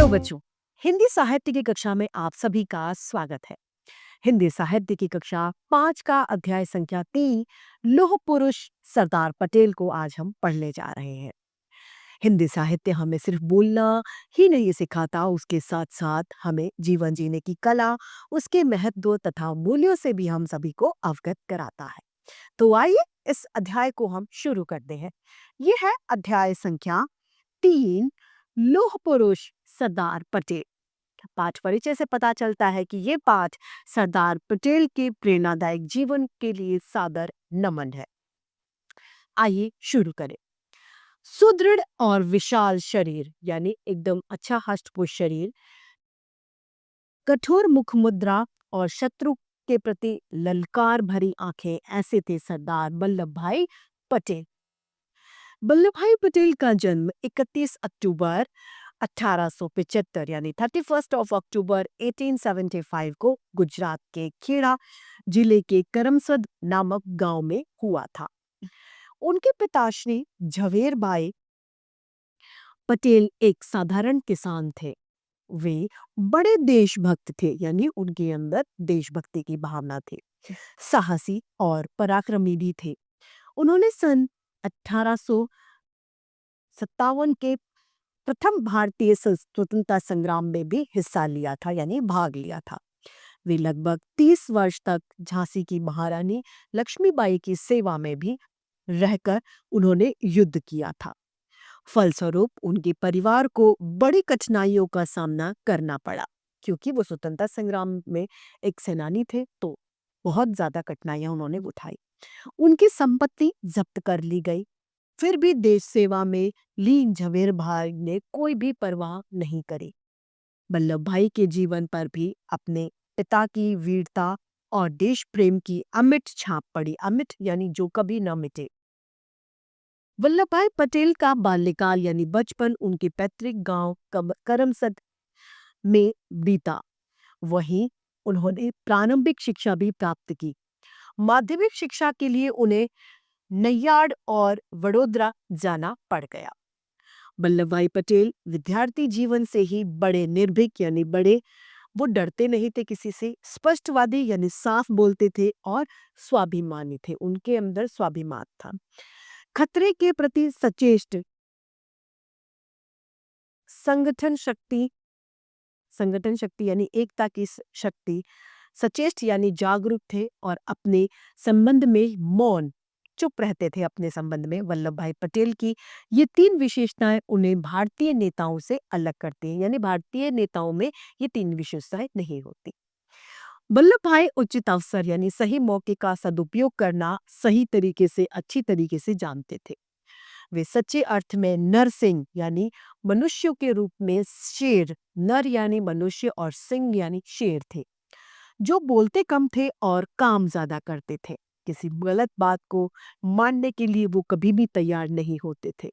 बच्चों, हिंदी साहित्य की कक्षा में आप सभी का स्वागत है। हिंदी साहित्य की कक्षा 5 का अध्याय संख्या 3 लोह पुरुष सरदार पटेल को आज हम पढ़ने जा रहे हैं। हिंदी साहित्य हमें सिर्फ बोलना ही नहीं सिखाता, उसके साथ साथ हमें जीवन जीने की कला, उसके महत्व तथा मूल्यों से भी हम सभी को अवगत कराता है। तो आइए इस अध्याय को हम शुरू करते हैं। ये है अध्याय संख्या 3 लोह पुरुष सरदार पटेल। पाठ परिचय से पता चलता है कि ये पाठ सरदार पटेल के प्रेरणादायक जीवन के लिए सादर नमन है। आइए शुरू करें। सुदृढ़ और विशाल शरीर यानी एकदम अच्छा हष्टपुष्ट शरीर, कठोर मुख मुद्रा और शत्रु के प्रति ललकार भरी आंखें, ऐसे थे सरदार वल्लभ भाई पटेल। वल्लभ भाई पटेल का जन्म 31 अक्टूबर 1875 यानी 31 अक्टूबर 1875 को गुजरात के खेड़ा जिले के करमसद नामक गांव में हुआ था। उनके पिताश्री झवेरबाई पटेल एक साधारण किसान थे। वे बड़े देशभक्त थे, यानी उनके अंदर देशभक्ति की भावना थी। साहसी और पराक्रमी भी थे। उन्होंने सन 1857 के प्रथम भारतीय स्वतंत्रता संग्राम में भी हिस्सा लिया था, यानी भाग लिया था। वे लगभग 30 वर्ष तक झांसी की महारानी लक्ष्मीबाई की सेवा में भी रहकर उन्होंने युद्ध किया था। फलस्वरूप उनके परिवार को बड़ी कठिनाइयों का सामना करना पड़ा, क्योंकि वो स्वतंत्रता संग्राम में एक सेनानी थे, तो बहुत ज्यादा कठिनाइयां उन्होंने उठाई। उनकी संपत्ति जब्त कर ली गई। फिर भी देश सेवा में लीन झवेरभाई ने कोई भी परवाह नहीं करी। वल्लभ भाई के जीवन पर भी अपने पिता की वीरता और देश प्रेम की अमिट छाप पड़ी। अमिट यानी जो कभी न मिटे। वल्लभ भाई पटेल का बाल्यकाल यानी बचपन उनके पैतृक गांव करमसद में बीता। वहीं उन्होंने प्रारंभिक शिक्षा भी प्राप्त की। माध्यमिक शिक्षा के लिए उन्हें नैयाड़ और वडोदरा जाना पड़ गया। वल्लभ भाई पटेल विद्यार्थी जीवन से ही बड़े निर्भीक यानी बड़े वो डरते नहीं थे किसी से, स्पष्टवादी यानी साफ बोलते थे और स्वाभिमानी थे। उनके अंदर स्वाभिमान था। खतरे के प्रति सचेष्ट, संगठन शक्ति, संगठन शक्ति यानी एकता की शक्ति, सचेष्ट यानी जागरूक थे और अपने संबंध में मौन, चुप रहते थे अपने संबंध में। वल्लभ भाई पटेल की ये 3 विशेषताएं उन्हें भारतीय नेताओं से अलग करती हैं, यानी भारतीय नेताओं में ये 3 विशेषताएं नहीं होती। वल्लभ भाई उचित अवसर यानी सही मौके का सदुपयोग करना सही तरीके से, अच्छी तरीके से जानते थे। वे सच्चे अर्थ में नरसिंह यानी मनुष्यों के रूप में शेर, नर यानी मनुष्य और सिंह यानी शेर थे, जो बोलते कम थे और काम ज्यादा करते थे। किसी गलत बात को मानने के लिए वो कभी भी तैयार नहीं होते थे।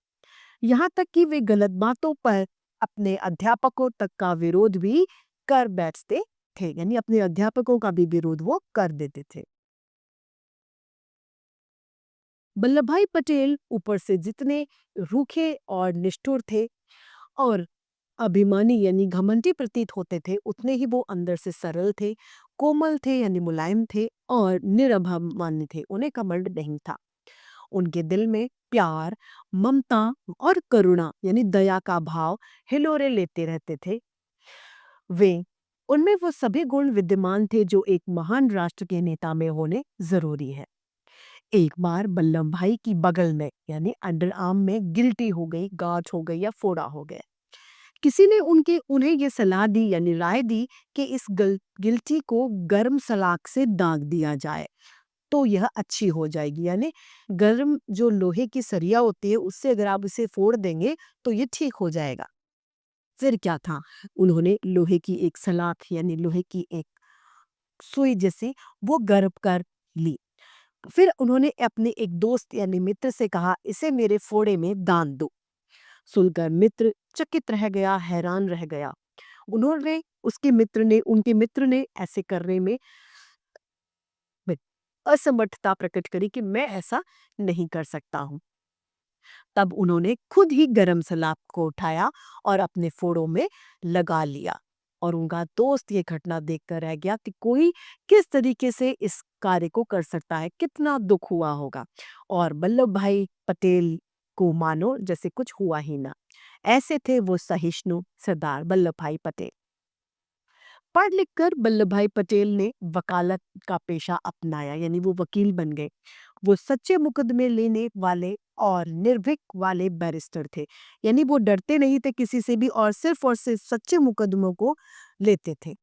यहाँ तक कि वे गलत बातों पर अपने अध्यापकों तक का विरोध भी कर बैठते थे, यानी अपने अध्यापकों का भी विरोध वो कर देते थे। वल्लभ भाई पटेल ऊपर से जितने रूखे और निष्ठुर थे और अभिमानी यानी घमंडी प्रतीत होते थे, उतने ही वो अंदर से सरल थे, कोमल थे यानी मुलायम थे और निरभिमानी थे। उन्हें घमंड नहीं था। उनके दिल में प्यार, ममता और करुणा यानी दया का भाव हिलोरे लेते रहते थे। वे उनमें वो सभी गुण विद्यमान थे जो एक महान राष्ट्र के नेता में होने जरूरी है। एक बार वल्लभ भाई की बगल में यानी अंडर आर्म में गिल्टी हो गई, गांठ हो गई या फोड़ा हो गया। किसी ने उन्हें ये सलाह दी यानी राय दी कि इस गिल्टी को गर्म सलाख से दाग दिया जाए तो यह अच्छी हो जाएगी। यानी गर्म जो लोहे की सरिया होती है उससे अगर आप इसे फोड़ देंगे तो ये ठीक हो जाएगा। फिर क्या था, उन्होंने लोहे की एक सलाख यानी लोहे की एक सुई जैसी वो गर्म कर ली। फिर उन्होंने अपने एक दोस्त यानी मित्र से कहा, इसे मेरे फोड़े में दान दो। सुनकर मित्र चकित रह गया, हैरान रह गया। उनके मित्र ने ऐसे करने में असमर्थता प्रकट करी कि मैं ऐसा नहीं कर सकता हूं। तब उन्होंने खुद ही गरम सलाब को उठाया और अपने फोड़ों में लगा लिया। और उनका दोस्त ये घटना देखकर रह गया कि कोई किस तरीके से इस कार्य को कर सकता है, कितना दुख हुआ होगा। और वल्लभ भाई पटेल को मानो जैसे कुछ हुआ ही ना। ऐसे थे वो सहिष्णु सरदार वल्लभ भाई पटेल। पढ़ लिख कर वल्लभ भाई पटेल ने वकालत का पेशा अपनाया, यानी वो वकील बन गए। वो सच्चे मुकदमे लेने वाले और निर्भीक वाले बैरिस्टर थे, यानी वो डरते नहीं थे किसी से भी और सिर्फ सच्चे मुकदमों को लेते थे।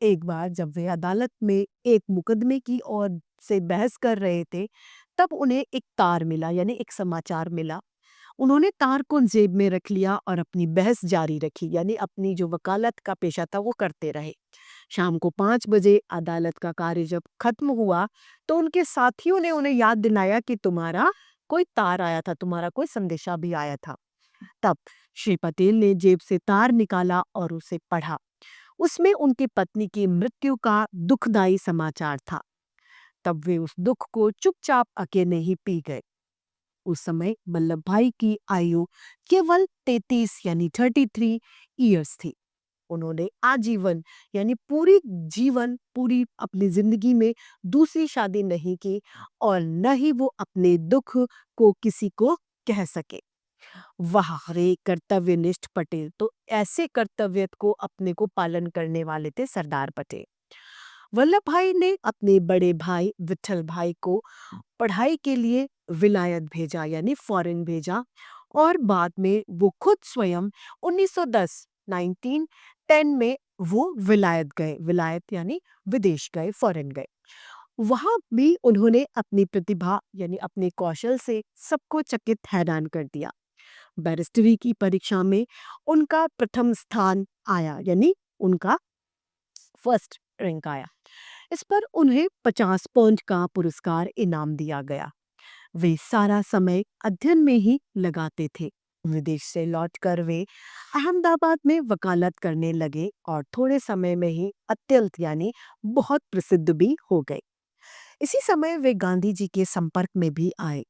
एक बार जब वे अदालत में एक मुकदमे की ओर से बहस कर रहे थे, तब उन्हें एक तार मिला, यानी एक समाचार मिला। उन्होंने तार को जेब में रख लिया और अपनी बहस जारी रखी, यानी अपनी जो वकालत का पेशा था वो करते रहे। शाम को 5 बजे अदालत का कार्य जब खत्म हुआ, तो उनके साथियों ने उन्हें याद दिलाया कि तुम्हारा कोई तार आया था, तुम्हारा कोई संदेशा भी आया था। तब श्री पटेल ने जेब से तार निकाला और उसे पढ़ा। उसमें उनकी पत्नी की मृत्यु का दुखदाई समाचार था। तब वे उस दुख को चुपचाप अकेले ही पी गए। उस समय वल्लभ भाई की आयु केवल 33 यानी 33 ईयर्स थी। उन्होंने आजीवन यानी पूरी अपनी जिंदगी में दूसरी शादी नहीं की और न ही वो अपने दुख को किसी को कह सके। वाह रे कर्तव्यनिष्ठ पटेल! तो ऐसे कर्तव्य को अपने को पालन करने वाले थे सरदार पटेल। वल्लभ भाई ने अपने बड़े भाई विठल भाई को पढ़ाई के लिए विलायत भेजा, यानी फॉरेन भेजा। और बाद में वो खुद स्वयं 1910 1910 में वो विलायत गए। विलायत यानी विदेश गए, फॉरेन गए। वहां भी उन्होंने अपनी प्रतिभा यानी अपने कौशल से सबको चकित हैरान कर दिया। बैरिस्टरी की परीक्षा में उनका प्रथम स्थान आया, यानी उनका फर्स्ट रैंक आया। इस पर उन्हें 50 पाउंड का पुरस्कार इनाम दिया गया। वे सारा समय अध्ययन में ही लगाते थे। विदेश से लौटकर वे अहमदाबाद में वकालत करने लगे और थोड़े समय में ही अत्यंत यानी बहुत प्रसिद्ध भी हो गए। इसी समय वे गांधी जी के संपर्क में भी आए।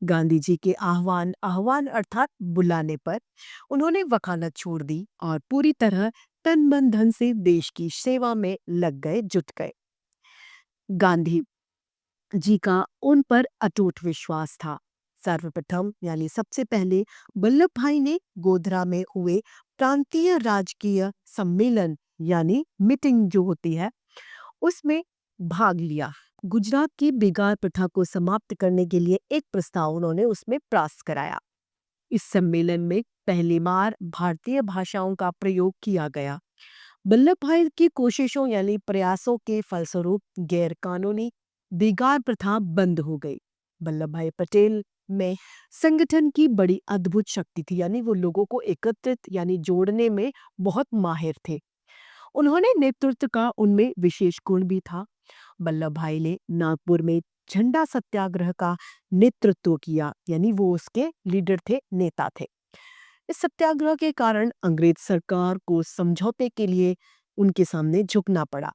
गांधी जी के आह्वान आह्वान अर्थात बुलाने पर उन्होंने वकालत छोड़ दी और पूरी तरह तन मन धन से देश की सेवा में लग गए, जुट गए। गांधी जी का उन पर अटूट विश्वास था। सर्वप्रथम यानी सबसे पहले वल्लभ भाई ने गोधरा में हुए प्रांतीय राजकीय सम्मेलन यानी मीटिंग जो होती है उसमें भाग लिया। गुजरात की बेगार प्रथा को समाप्त करने के लिए एक प्रस्ताव उन्होंने उसमें पास कराया। इस सम्मेलन में पहली बार भारतीय भाषाओं का प्रयोग किया गया। वल्लभ भाई की कोशिशों यानी प्रयासों के फलस्वरूप गैर कानूनी बेगार प्रथा बंद हो गई। वल्लभ भाई पटेल में संगठन की बड़ी अद्भुत शक्ति थी, यानी वो लोगों को एकत्रित यानी जोड़ने में बहुत माहिर थे। उन्होंने नेतृत्व का उनमें विशेष गुण भी था। वल्लभ भाई ने नागपुर में झंडा सत्याग्रह का नेतृत्व किया, यानी वो उसके लीडर थे, नेता थे। इस सत्याग्रह के कारण अंग्रेज सरकार को समझौते के लिए उनके सामने झुकना पड़ा।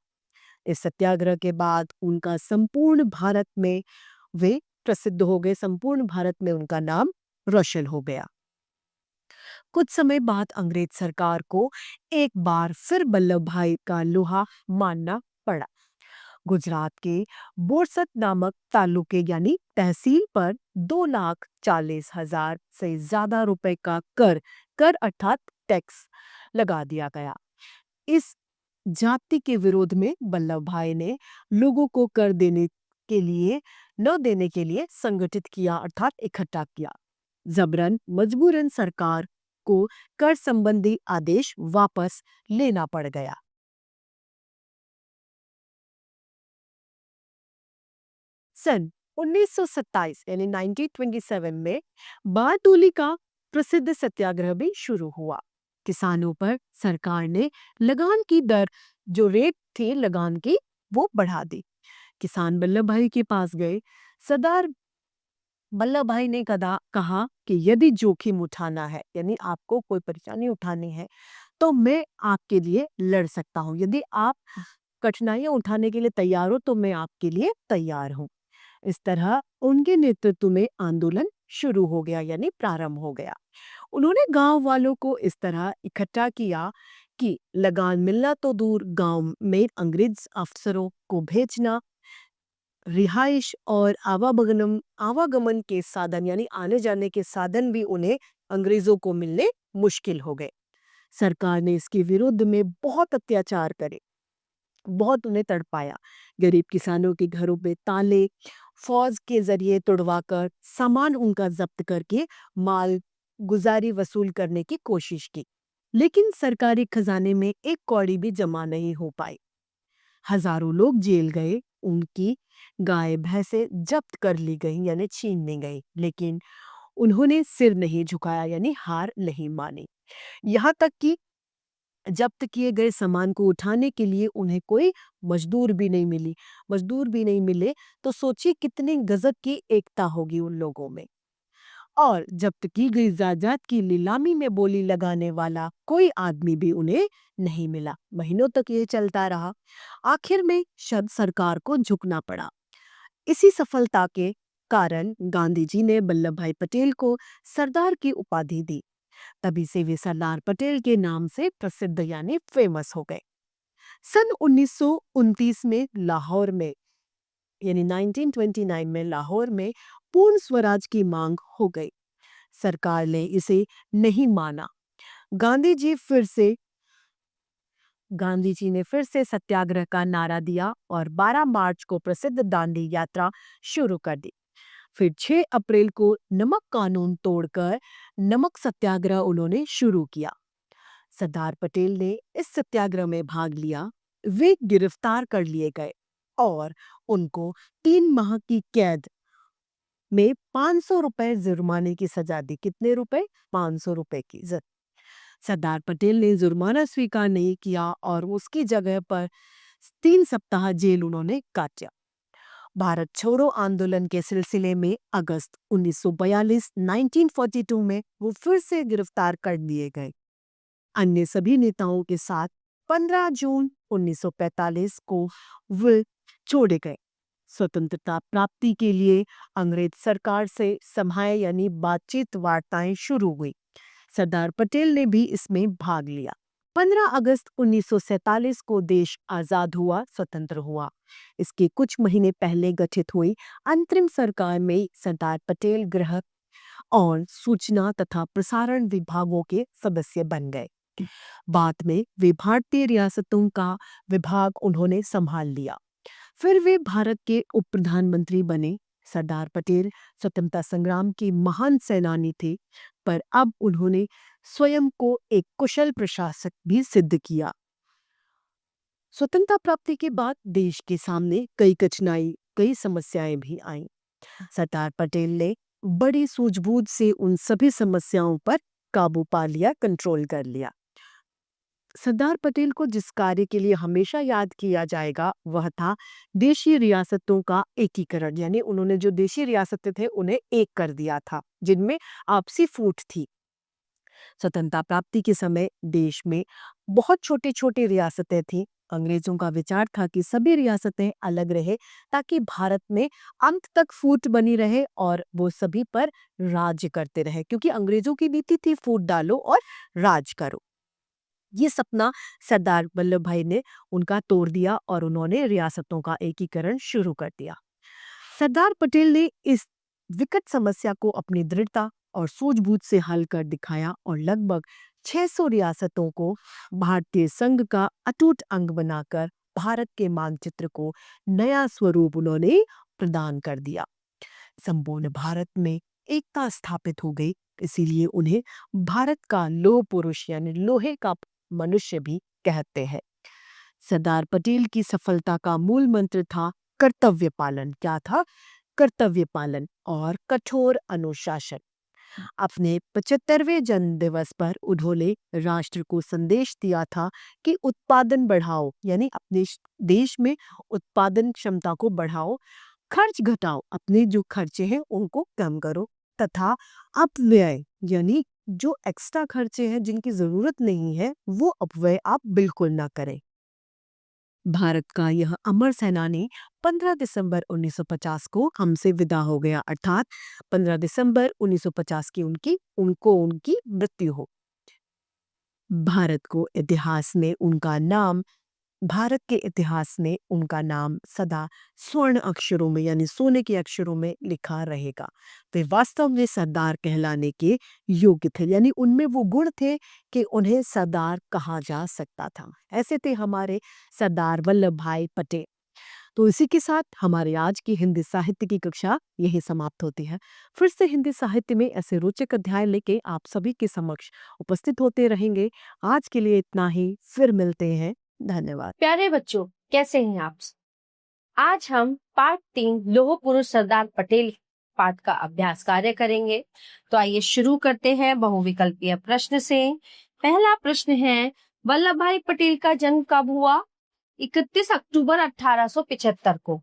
इस सत्याग्रह के बाद उनका संपूर्ण भारत में वे प्रसिद्ध हो गए, संपूर्ण भारत में उनका नाम रोशन हो गया। कुछ समय बाद अंग्रेज सरकार को एक बार फिर वल्लभ भाई का लोहा मानना पड़ा। गुजरात के बोरसद नामक तालुके यानी तहसील पर 2,40,000 से ज्यादा रुपए का कर कर अर्थात टैक्स लगा दिया गया। इस जाति के विरोध में वल्लभ भाई ने लोगों को कर देने के लिए न देने के लिए संगठित किया अर्थात इकट्ठा किया। जबरन मजबूरन सरकार को कर संबंधी आदेश वापस लेना पड़ गया। सन 1927 यानी 1927 में बारडोली का प्रसिद्ध सत्याग्रह भी शुरू हुआ। किसानों पर सरकार ने लगान की दर जो रेट थी लगान की वो बढ़ा दी। किसान वल्लभ भाई के पास गए। सरदार वल्लभ भाई ने कहा कि यदि जोखिम उठाना है यानी आपको कोई परेशानी उठानी है तो मैं आपके लिए लड़ सकता हूँ। यदि आप कठिनाइयां उठाने के लिए तैयार हो तो मैं आपके लिए तैयार हूँ। इस तरह उनके नेतृत्व में आंदोलन शुरू हो गया यानी प्रारंभ हो गया। उन्होंने गांव वालों को इस तरह इकट्ठा किया कि लगान मिलना तो दूर, गांव में अंग्रेज अफसरों को भेजना, रिहाइश और आवागमन के साधन यानी आने जाने के साधन भी उन्हें अंग्रेजों को मिलने मुश्किल हो गए। सरकार ने इसके विरुद्ध में बहुत अत्याचार करे, बहुत उन्हें तड़पाया। गरीब किसानों के घरों पे ताले, फौज के जरिए तुड़वाकर सामान उनका जब्त करके माल गुजारी वसूल करने की कोशिश की। लेकिन सरकारी खजाने में एक कौड़ी भी जमा नहीं हो पाई। हजारों लोग जेल गए, उनकी गाय भैंसे जब्त कर ली गई यानी छीन ली गई, लेकिन उन्होंने सिर नहीं झुकाया यानी हार नहीं मानी। यहाँ तक कि जब्त किए गए सामान को उठाने के लिए उन्हें कोई मजदूर भी नहीं मिली। मजदूर भी नहीं मिले तो सोचिए कितनी गजब की एकता होगी उन लोगों में। और जब्त की गई जायदाद की नीलामी में बोली लगाने वाला कोई आदमी भी उन्हें नहीं मिला। महीनों तक ये चलता रहा। आखिर में सरकार को झुकना पड़ा। इसी सफलता के कारण गांधी जी ने वल्लभ भाई पटेल को सरदार की उपाधि दी। तभी से वे सरदार पटेल के नाम से प्रसिद्ध यानी फेमस हो गए। सन 1929 में लाहौर में यानी 1929 में लाहौर में पूर्ण स्वराज की मांग हो गई। सरकार ने इसे नहीं माना। गांधी जी फिर से गांधी जी ने फिर से सत्याग्रह का नारा दिया और 12 मार्च को प्रसिद्ध दांडी यात्रा शुरू कर दी। फिर 6 अप्रैल को नमक कानून तोड़कर नमक सत्याग्रह उन्होंने शुरू किया। सरदार पटेल ने इस सत्याग्रह में भाग लिया। वे गिरफ्तार कर लिए गए और उनको 3 माह की कैद में 500 रुपए जुर्माने की सजा दी। कितने रुपए? 500 रुपए की। सरदार पटेल ने जुर्माना स्वीकार नहीं किया और उसकी जगह पर 3 सप्ताह जेल उन्होंने काटा। भारत छोड़ो आंदोलन के सिलसिले में अगस्त 1942 1942 में वो फिर से गिरफ्तार कर लिए गए। अन्य सभी नेताओं के साथ 15 जून 1945 को वे छोड़े गए। स्वतंत्रता प्राप्ति के लिए अंग्रेज सरकार से समाए यानी बातचीत वार्ताएं शुरू हुई। सरदार पटेल ने भी इसमें भाग लिया। 15 अगस्त 1947 को देश आजाद हुआ, स्वतंत्र हुआ। इसके कुछ महीने पहले गठित हुई अंतरिम सरकार में सरदार पटेल गृह और सूचना तथा प्रसारण विभागों के सदस्य बन गए। बाद में वे भारतीय रियासतों का विभाग उन्होंने संभाल लिया। फिर वे भारत के उप प्रधानमंत्री बने। सरदार पटेल स्वतंत्रता संग्राम के महान सेनानी थे, पर अब उन्होंने स्वयं को एक कुशल प्रशासक भी सिद्ध किया। स्वतंत्रता प्राप्ति के बाद देश के सामने कई समस्याएं भी आईं। सरदार पटेल ने बड़ी सूझबूझ से उन सभी समस्याओं पर काबू पा लिया, कंट्रोल कर लिया। सरदार पटेल को जिस कार्य के लिए हमेशा याद किया जाएगा वह था देशी रियासतों का एकीकरण, यानी उन्होंने जो देशी रियासतें थे उन्हें एक कर दिया था जिनमें आपसी फूट थी। स्वतंत्रता प्राप्ति के समय देश में बहुत छोटे छोटे रियासतें थीं। अंग्रेजों का विचार था कि सभी रियासतें अलग रहे ताकि भारत में अंत तक फूट बनी रहे और वो सभी पर राज्य करते रहे, क्योंकि अंग्रेजों की नीति थी फूट डालो और राज करो। ये सपना सरदार वल्लभ भाई ने उनका तोड़ दिया और उन्होंने रियासतों का एकीकरण शुरू कर दिया। सरदार पटेल ने इस विकट समस्या को अपनी दृढ़ता और सूझबूझ से हल कर दिखाया और लगभग 600 रियासतों को भारतीय संघ का अटूट अंग बनाकर भारत के मानचित्र को नया स्वरूप उन्होंने प्रदान कर दिया। संपूर्ण भारत में एकता स्थापित हो गई, इसीलिए उन्हें भारत का लौह पुरुष यानी लोहे का मनुष्य भी कहते हैं। सरदार पटेल की सफलता का मूल मंत्र था कर्तव्य पालन। क्या था? कर्तव्य पालन और कठोर अनुशासन। अपने 75वें जन्म दिवस पर उन्होंने राष्ट्र को संदेश दिया था कि उत्पादन बढ़ाओ, यानी अपने देश में उत्पादन क्षमता को बढ़ाओ, खर्च घटाओ, अपने जो खर्चे हैं उनको कम करो तथा अपव्यय यानी जो एक्स्ट्रा खर्चे हैं जिनकी जरूरत नहीं है वो अपव्यय आप बिल्कुल ना करें। भारत का यह अमर सेनानी 15 दिसंबर 1950 को हमसे विदा हो गया, अर्थात 15 दिसंबर 1950 की उनकी मृत्यु हो। भारत के इतिहास में उनका नाम सदा स्वर्ण अक्षरों में यानी सोने के अक्षरों में लिखा रहेगा। वे वास्तव में सरदार कहलाने के योग्य थे, यानी उनमें वो गुण थे कि उन्हें सरदार कहा जा सकता था। ऐसे थे हमारे सरदार वल्लभ भाई पटेल। तो इसी के साथ हमारे आज की हिंदी साहित्य की कक्षा यही समाप्त होती है। फिर से हिंदी साहित्य में ऐसे रोचक अध्याय लेके आप सभी के समक्ष उपस्थित होते रहेंगे। आज के लिए इतना ही, फिर मिलते हैं। धन्यवाद। प्यारे बच्चों, कैसे हैं आप? आज हम पाठ 3 लौह पुरुष सरदार पटेल पाठ का अभ्यास कार्य करेंगे। तो आइए शुरू करते हैं बहुविकल्पीय प्रश्न से। पहला प्रश्न है, वल्लभ भाई पटेल का जन्म कब हुआ? 31 अक्टूबर 1875 को।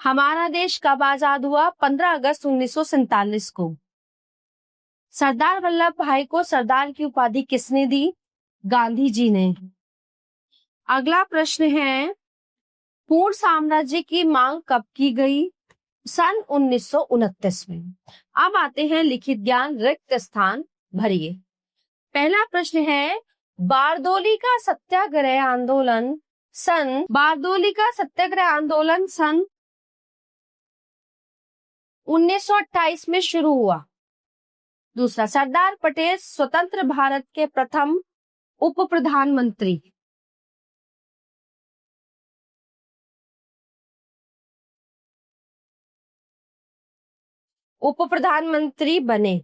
हमारा देश कब आजाद हुआ? 15 अगस्त 1947 को। सरदार वल्लभ भाई को सरदार की उपाधि किसने दी? गांधी जी ने। अगला प्रश्न है, पूर्ण साम्राज्य की मांग कब की गई? सन 1929 में। अब आते हैं लिखित ज्ञान रिक्त स्थान भरिए। पहला प्रश्न है, बारदोली का सत्याग्रह आंदोलन सन 1928 में शुरू हुआ। दूसरा, सरदार पटेल स्वतंत्र भारत के प्रथम उप प्रधानमंत्री बने।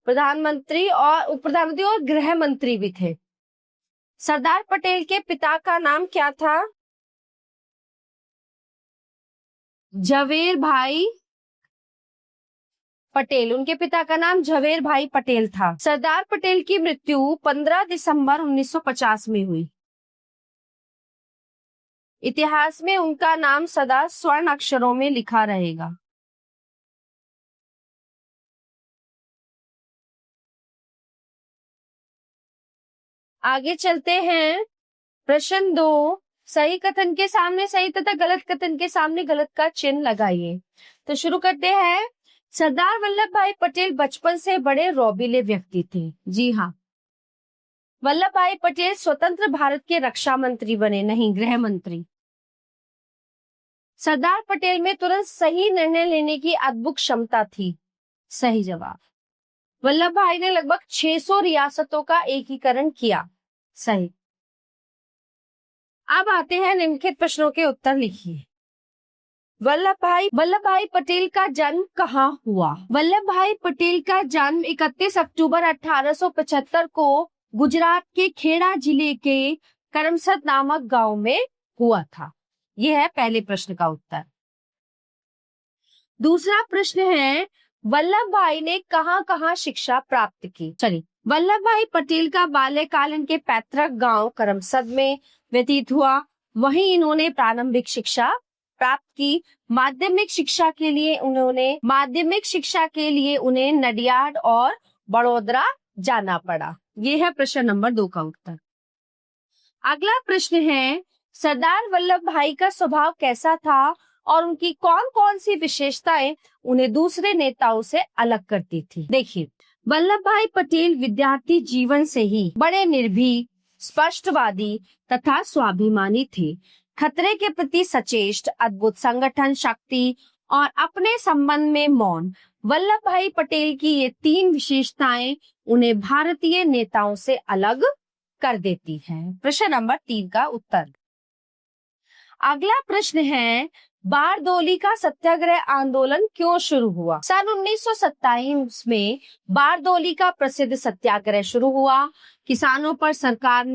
प्रधानमंत्री और उप प्रधानमंत्री और गृह मंत्री भी थे। सरदार पटेल के पिता का नाम क्या था? झवेर भाई पटेल। उनके पिता का नाम झवेर भाई पटेल था। सरदार पटेल की मृत्यु 15 दिसंबर 1950 में हुई। इतिहास में उनका नाम सदा स्वर्ण अक्षरों में लिखा रहेगा। आगे चलते हैं। प्रश्न 2, सही कथन के सामने सही तथा गलत कथन के सामने गलत का चिन्ह लगाइए। तो शुरू करते हैं। सरदार वल्लभ भाई पटेल बचपन से बड़े रौबीले व्यक्ति थे। जी हाँ, वल्लभ भाई पटेल स्वतंत्र भारत के रक्षा मंत्री बने, नहीं गृह मंत्री। सरदार पटेल में तुरंत सही निर्णय लेने की अद्भुत क्षमता थी। सही जवाब। वल्लभ भाई ने लगभग 600 रियासतों का एकीकरण किया। सही। अब आते हैं निम्नलिखित प्रश्नों के उत्तर लिखिए। वल्लभ भाई पटेल का जन्म कहाँ हुआ? वल्लभ भाई पटेल का जन्म 31 अक्टूबर 1875 को गुजरात के खेड़ा जिले के करमसद नामक गांव में हुआ था। यह है पहले प्रश्न का उत्तर। दूसरा प्रश्न है, वल्लभ भाई ने कहाँ शिक्षा प्राप्त की? वल्लभ भाई पटेल का बाल्यकाल इनके पैतृक गांव करमसद में व्यतीत हुआ। वहीं इन्होंने प्रारंभिक शिक्षा प्राप्त की। माध्यमिक शिक्षा के लिए उन्हें नडियाड और बड़ोदरा जाना पड़ा। यह है प्रश्न नंबर 2 का उत्तर। अगला प्रश्न है, सरदार वल्लभ भाई का स्वभाव कैसा था और उनकी कौन कौन सी विशेषताएं उन्हें दूसरे नेताओं से अलग करती थी? देखिए, वल्लभ भाई पटेल विद्यार्थी जीवन से ही बड़े निर्भीक, स्पष्टवादी तथा स्वाभिमानी थे। खतरे के प्रति सचेष्ट, अद्भुत संगठन शक्ति और अपने संबंध में मौन। वल्लभ भाई पटेल की ये 3 विशेषताएं उन्हें भारतीय नेताओं से अलग कर देती हैं। प्रश्न नंबर 3 का उत्तर। अगला प्रश्न है, बारदोली का सत्याग्रह आंदोलन क्यों शुरू हुआ? सन 1927 में बारदोली का प्रसिद्ध सत्याग्रह शुरू हुआ। किसानों पर सरकार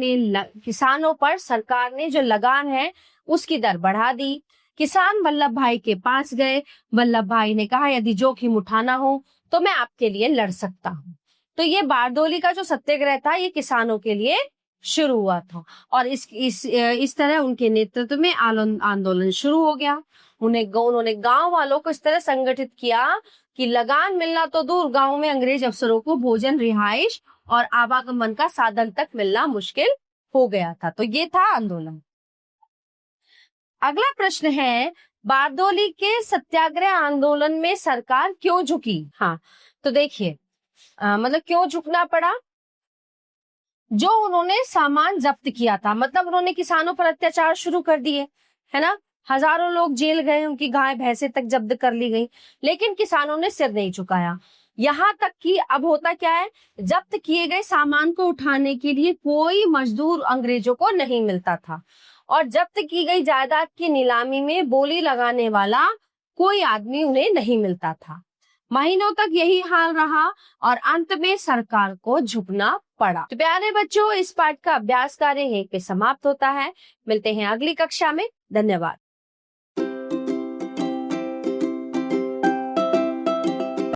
ने जो लगान है उसकी दर बढ़ा दी। किसान वल्लभ भाई के पास गए। वल्लभ भाई ने कहा, यदि जोखिम उठाना हो तो मैं आपके लिए लड़ सकता हूँ। तो ये बारदोली का जो सत्याग्रह था ये किसानों के लिए शुरू हुआ था और इस तरह उनके नेतृत्व में आंदोलन शुरू हो गया। उन्होंने गांव वालों को इस तरह संगठित किया कि लगान मिलना तो दूर, गांव में अंग्रेज अफसरों को भोजन, रिहाइश और आवागमन का साधन तक मिलना मुश्किल हो गया था। तो ये था आंदोलन। अगला प्रश्न है, बारदोली के सत्याग्रह आंदोलन में सरकार क्यों झुकी? हाँ, तो देखिए मतलब क्यों झुकना पड़ा? जो उन्होंने सामान जब्त किया था, मतलब उन्होंने किसानों पर अत्याचार शुरू कर दिए, है ना। हजारों लोग जेल गए, उनकी गाय भैंसे तक जब्त कर ली गई, लेकिन किसानों ने सिर नहीं झुकाया। यहाँ तक कि अब होता क्या है, जब्त किए गए सामान को उठाने के लिए कोई मजदूर अंग्रेजों को नहीं मिलता था, और जब्त की गई जायदाद की नीलामी में बोली लगाने वाला कोई आदमी उन्हें नहीं मिलता था। महीनों तक यही हाल रहा और अंत में सरकार को झुकना पड़ा। तो प्यारे बच्चों, इस पाठ का अभ्यास कार्य यहीं पे समाप्त होता है। मिलते हैं अगली कक्षा में। धन्यवाद।